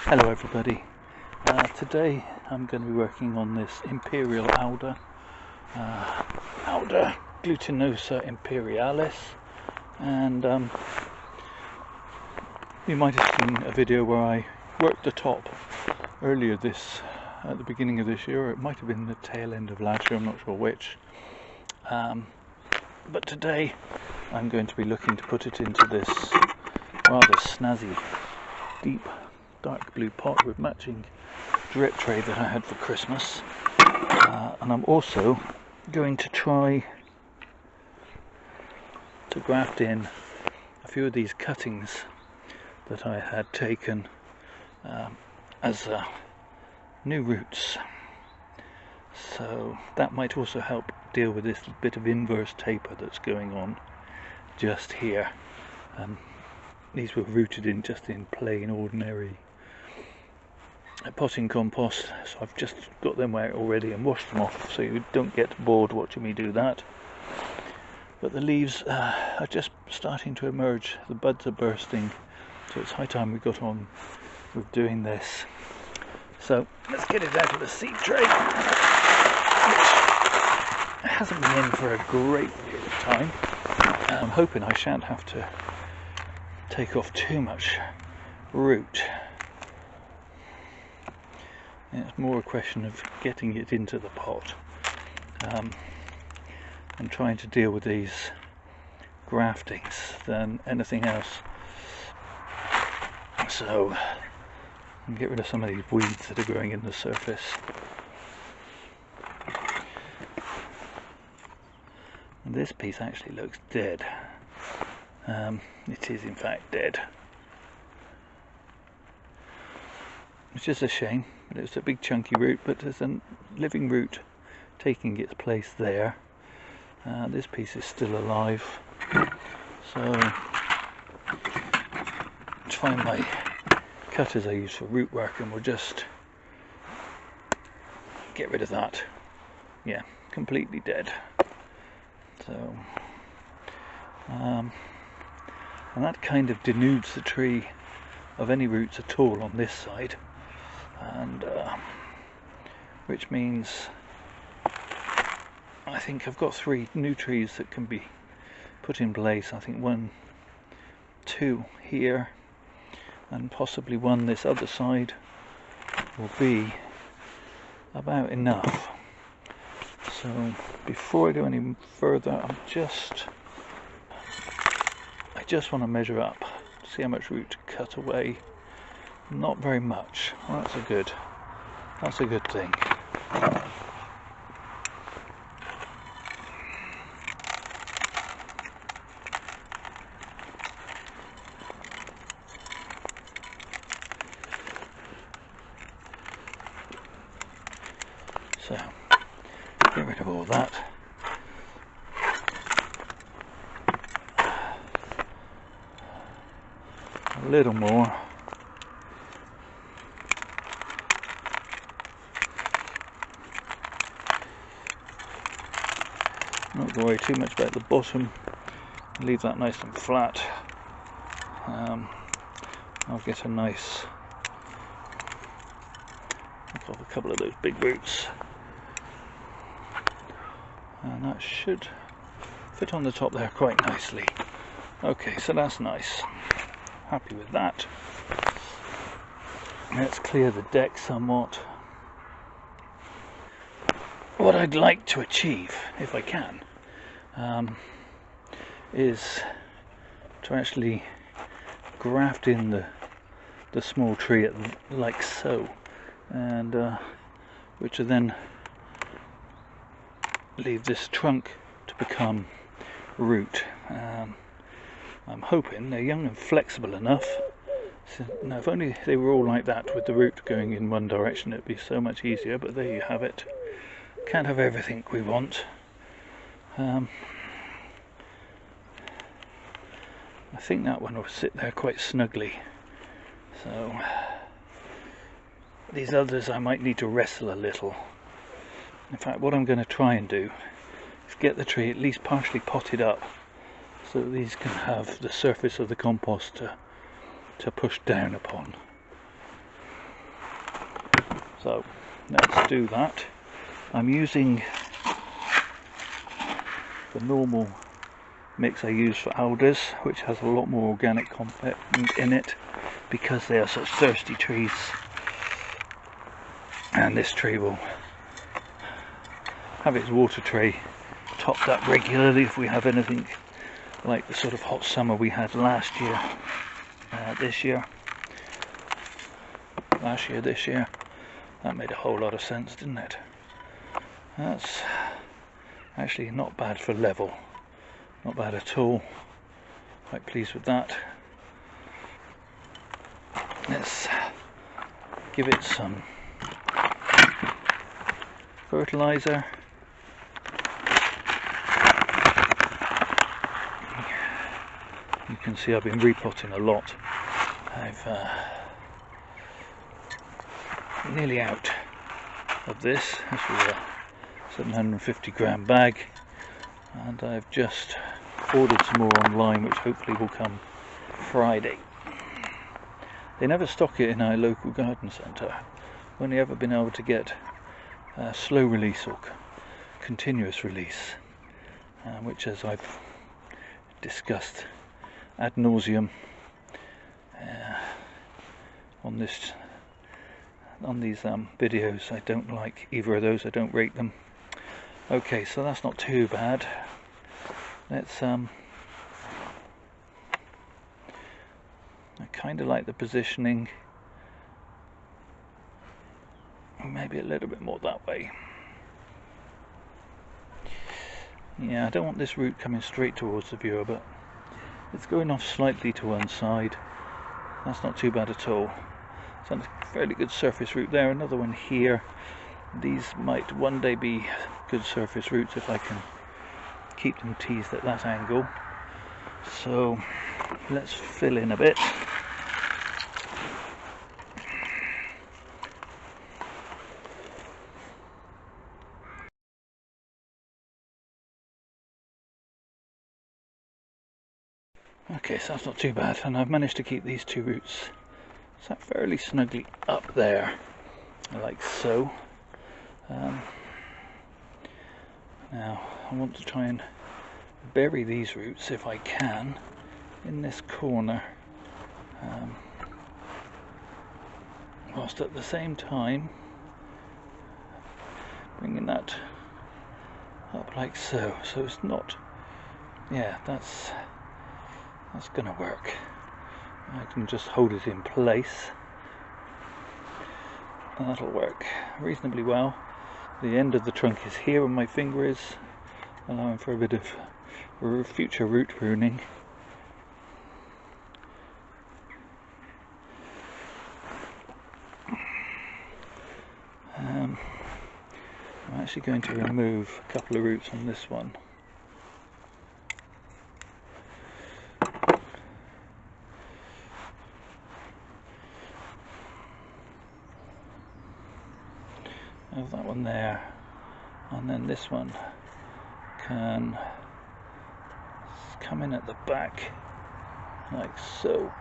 Hello everybody. Today I'm going to be working on this Imperial Alder, Alder glutinosa imperialis, and you might have seen a video where I worked the top earlier at the beginning of this year, or it might have been the tail end of last year, I'm not sure which. But today I'm going to be looking to put it into this rather snazzy deep dark blue pot with matching drip tray that I had for Christmas, and I'm also going to try to graft in a few of these cuttings that I had taken as new roots, so that might also help deal with this bit of inverse taper that's going on just here. These were rooted in just in plain ordinary potting compost, so I've just got them out already and washed them off so you don't get bored watching me do that. But the leaves are just starting to emerge, the buds are bursting, so it's high time we got on with doing this. So let's get it out of the seed tray, which hasn't been in for a great period of time. I'm hoping I shan't have to take off too much root. It's more a question of getting it into the pot and trying to deal with these graftings than anything else. So and get rid of some of these weeds that are growing in the surface. And this piece actually looks dead. It is in fact dead, which is a shame. It's a big chunky root, but there's a living root taking its place there. This piece is still alive, so find my cutters I use for root work and we'll just get rid of that. Yeah, completely dead. So and that kind of denudes the tree of any roots at all on this side, and which means I think I've got 3 new trees that can be put in place. I think 1, 2 here and possibly 1 this other side will be about enough. So before I go any further, I just want to measure up, see how much root to cut away. Not very much. Well, that's a good thing. So get rid of all that. A little more. Not going to worry too much about the bottom. Leave that nice and flat. I'll get a nice, I've got a couple of those big roots, and that should fit on the top there quite nicely. Okay, so that's nice. Happy with that. Let's clear the deck somewhat. What I'd like to achieve, if I can, is to actually graft in the small tree like so, and which will then leave this trunk to become root. I'm hoping they're young and flexible enough. So, now, if only they were all like that, with the root going in one direction, it'd be so much easier. But there you have it. Can't have everything we want. I think that one will sit there quite snugly. So these others I might need to wrestle a little. In fact, what I'm going to try and do is get the tree at least partially potted up, so that these can have the surface of the compost to push down upon. So let's do that. I'm using the normal mix I use for alders, which has a lot more organic compound in it because they are such thirsty trees, and this tree will have its water tray topped up regularly if we have anything like the sort of hot summer we had last year, this year. That made a whole lot of sense, didn't it? That's actually not bad for level, not bad at all. Quite pleased with that. Let's give it some fertilizer. You can see I've been repotting a lot. I've nearly out of this. This was a 750 gram bag, and I've just ordered some more online, which hopefully will come Friday. They never stock it in our local garden centre. I've only ever been able to get slow release or continuous release, which, as I've discussed ad nauseum on these videos, I don't like either of those. I don't rate them. Okay, so that's not too bad. Let's I kind of like the positioning, maybe a little bit more that way. Yeah, I don't want this root coming straight towards the viewer, but it's going off slightly to one side. That's not too bad at all. So a fairly good surface root there, another one here. These might one day be good surface roots if I can keep them teased at that angle. So let's fill in a bit. Okay, so that's not too bad, and I've managed to keep these two roots sat fairly snugly up there, like so. Now I want to try and bury these roots, if I can, in this corner, whilst at the same time bringing that up like so. So it's not, yeah, that's gonna work. I can just hold it in place. That'll work reasonably well. The end of the trunk is here where my finger is, allowing for a bit of future root pruning. I'm actually going to remove a couple of roots on this one. Have that one there, and then this one can come in at the back like so.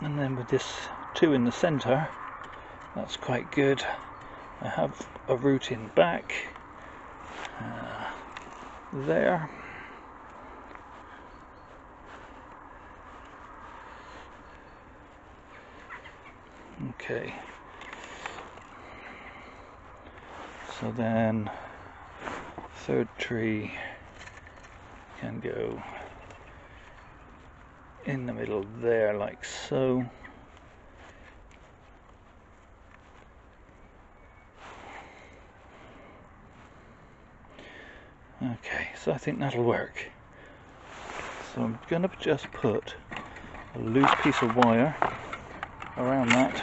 And then with this two in the centre, that's quite good. I have a root in back there. Okay, so then third tree can go in the middle there like so. Okay, so I think that'll work. So I'm going to just put a loose piece of wire around that,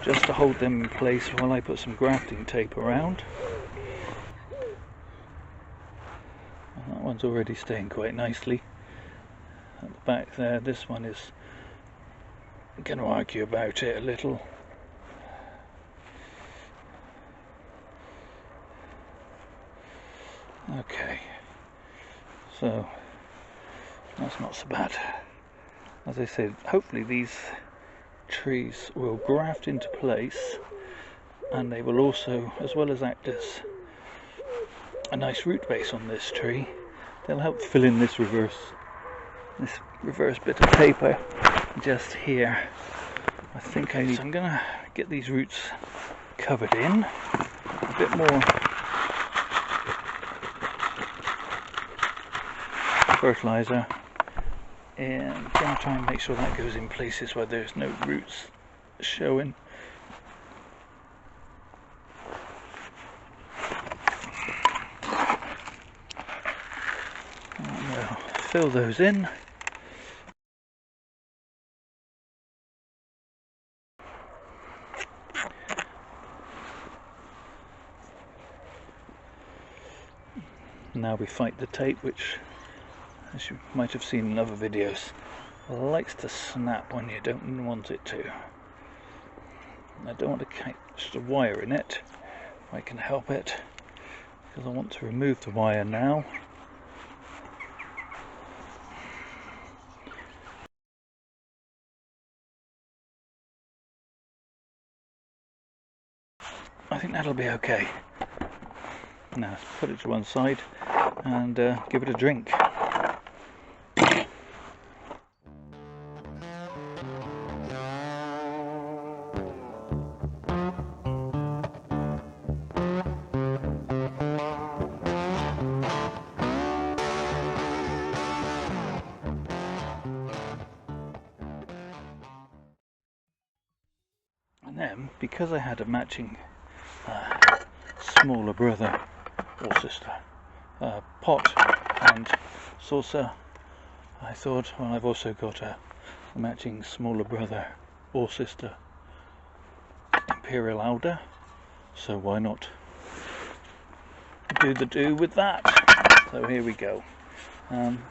just to hold them in place while I put some grafting tape around. And that one's already staying quite nicely at the back there. This one is going to argue about it a little. Okay, so that's not so bad. as I said, hopefully these trees will graft into place, and they will also, as well as act as a nice root base on this tree, they'll help fill in this reverse bit of paper just here. I think I'm gonna get these roots covered in a bit more fertilizer, and I'm gonna try and make sure that goes in places where there's no roots showing. And we'll fill those in. Now we fight the tape, which, as you might have seen in other videos, likes to snap when you don't want it to. I don't want to catch the wire in it if I can help it, because I want to remove the wire now. I think that'll be okay. Now let's put it to one side and give it a drink. And then, because I had a matching smaller brother or sister pot and saucer, I thought, well, I've also got a matching smaller brother or sister Imperial Alder, so why not do with that? So here we go.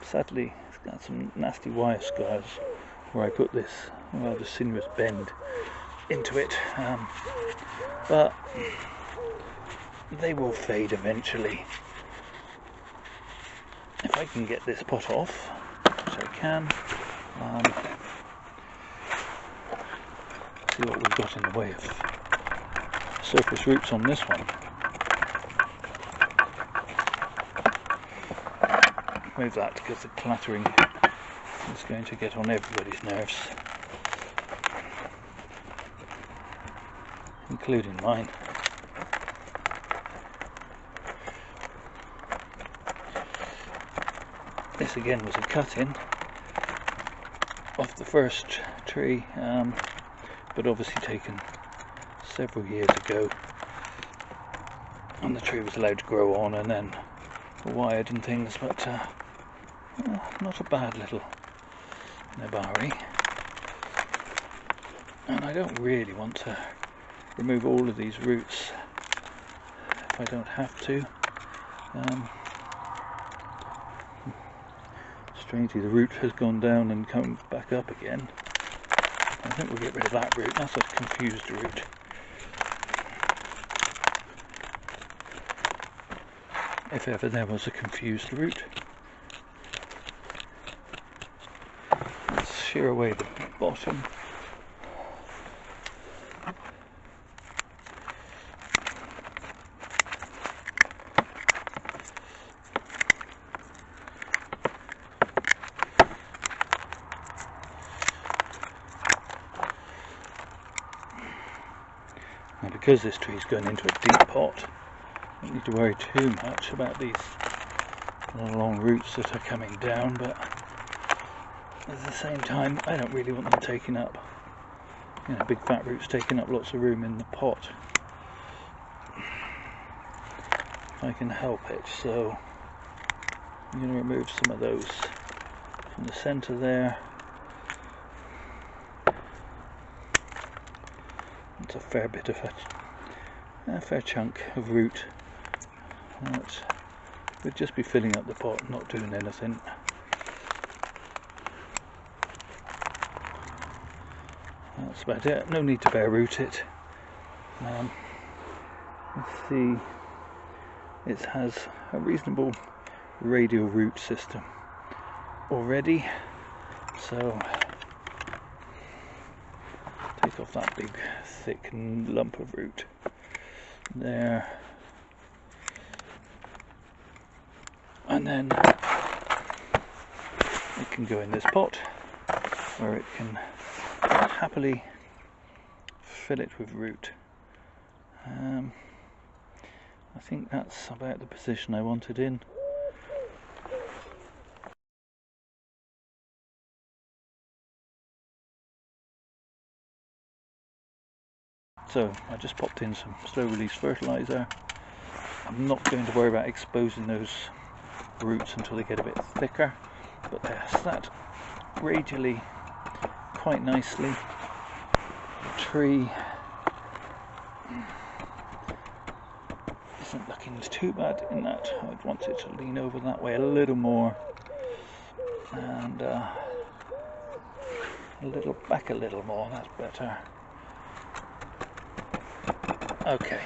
Sadly, it's got some nasty wire scars where I put this rather sinuous bend into it, but they will fade eventually. If I can get this pot off, which I can, see what we've got in the way of surface roots on this one. Move that, because the clattering is going to get on everybody's nerves, including mine. This again was a cut-in off the first tree, but obviously taken several years ago, and the tree was allowed to grow on and then wired and things, but not a bad little Nebari. And I don't really want to remove all of these roots if I don't have to. Strangely, the root has gone down and come back up again. I think we'll get rid of that root. That's a confused root. If ever there was a confused root. Let's shear away the bottom. Now, because this tree is going into a deep pot, I don't need to worry too much about these long roots that are coming down, but at the same time I don't really want them taking up, big fat roots taking up lots of room in the pot if I can help it. So I'm going to remove some of those from the centre there. It's a fair bit of a fair chunk of root that would just be filling up the pot, not doing anything. That's about it. No need to bare root it. Let's see. It has a reasonable radial root system already, so take off that big thick lump of root there, and then it can go in this pot where it can happily fill it with root. I think that's about the position I want it in. So I just popped in some slow release fertilizer. I'm not going to worry about exposing those roots until they get a bit thicker, but they're sat radially quite nicely. The tree isn't looking too bad in that. I'd want it to lean over that way a little more, and a little back a little more. That's better. Okay,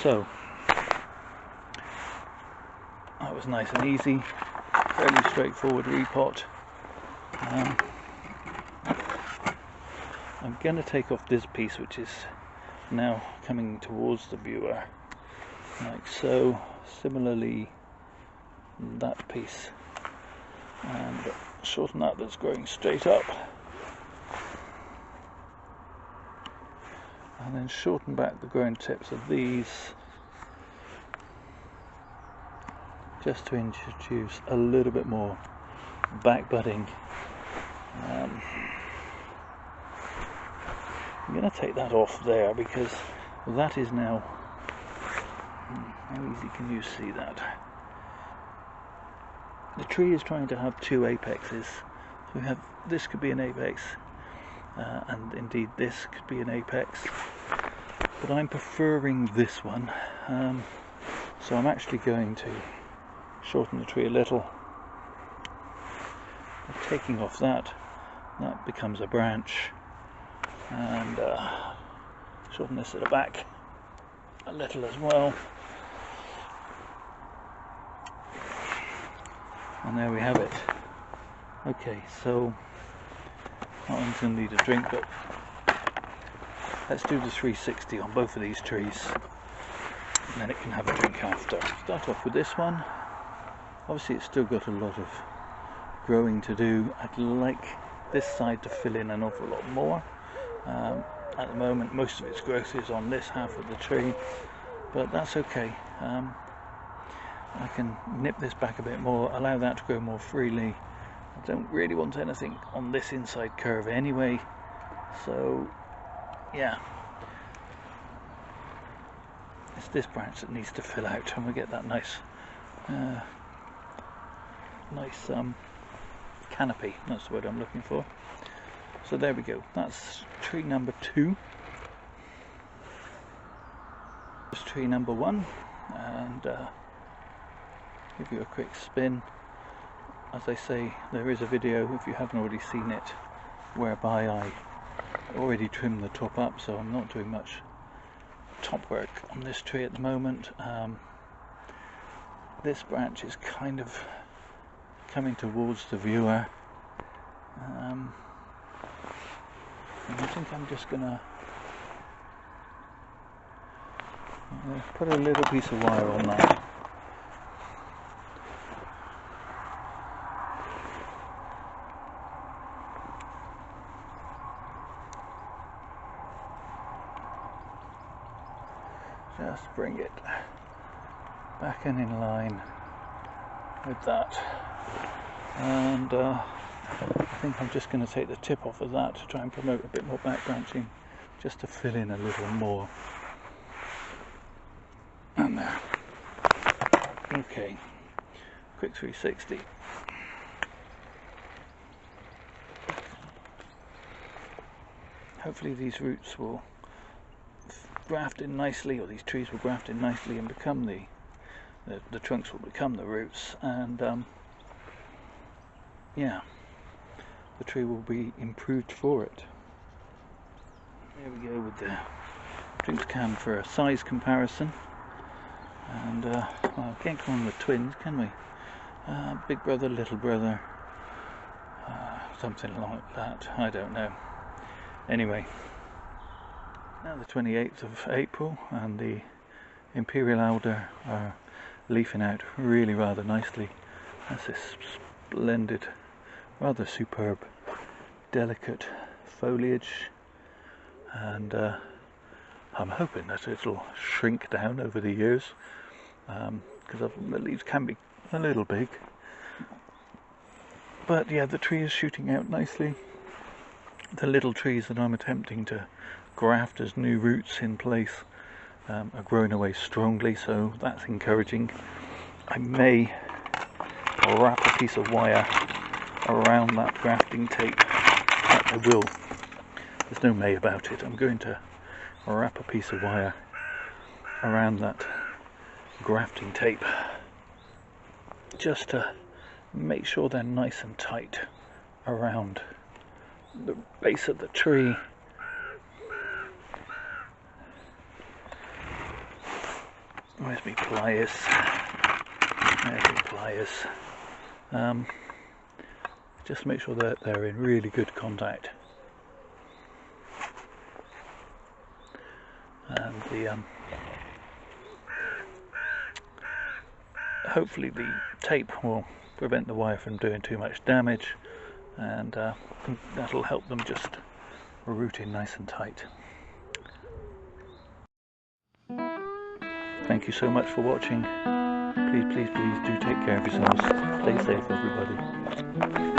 so that was nice and easy, fairly straightforward repot. I'm going to take off this piece, which is now coming towards the viewer, like so. Similarly, that piece, and shorten that that's growing straight up, and then shorten back the growing tips of these, just to introduce a little bit more back budding. I'm going to take that off there because that is now, how easy can you see that? The tree is trying to have two apexes. So we have, this could be an apex, and indeed this could be an apex, but I'm preferring this one, so I'm actually going to shorten the tree a little. Taking off that becomes a branch, and shorten this at the back a little as well, and there we have it. Okay, so that one's going to need a drink, but let's do the 360 on both of these trees, and then it can have a drink after. Start off with this one. Obviously it's still got a lot of growing to do. I'd like this side to fill in an awful lot more. At the moment most of its growth is on this half of the tree, but that's okay. I can nip this back a bit more, allow that to grow more freely. I don't really want anything on this inside curve anyway, so yeah, it's this branch that needs to fill out, and we get that nice canopy. That's the word I'm looking for. So there we go, that's tree number 2. This is tree number 1, and give you a quick spin. As I say, there is a video, if you haven't already seen it, whereby I already trimmed the top up, so I'm not doing much top work on this tree at the moment. This branch is kind of coming towards the viewer, and I think I'm just gonna put a little piece of wire on that. Just bring it back and in line with that, and I think I'm just going to take the tip off of that to try and promote a bit more back branching, just to fill in a little more. And there. Okay, quick 360. Hopefully these roots will graft in nicely, or these trees will graft in nicely and become the trunks will become the roots, and yeah, the tree will be improved for it. There we go with the drinks can for a size comparison, and well, can't call them the twins, can we? Big brother, little brother, something like that, I don't know. Anyway, Now the 28th of April, and the Imperial Alder are leafing out really rather nicely. That's this splendid, rather superb, delicate foliage, and I'm hoping that it'll shrink down over the years, because the leaves can be a little big. But yeah, the tree is shooting out nicely. The little trees that I'm attempting to graft as new roots in place are growing away strongly, so that's encouraging. I may wrap a piece of wire around that grafting tape. I will. There's no may about it. I'm going to wrap a piece of wire around that grafting tape just to make sure they're nice and tight around the base of the tree. Where's my pliers? There's my pliers. Just make sure that they're in really good contact. And the hopefully the tape will prevent the wire from doing too much damage, and that'll help them just root in nice and tight. Thank you so much for watching. Please do take care of yourselves. Stay safe, everybody.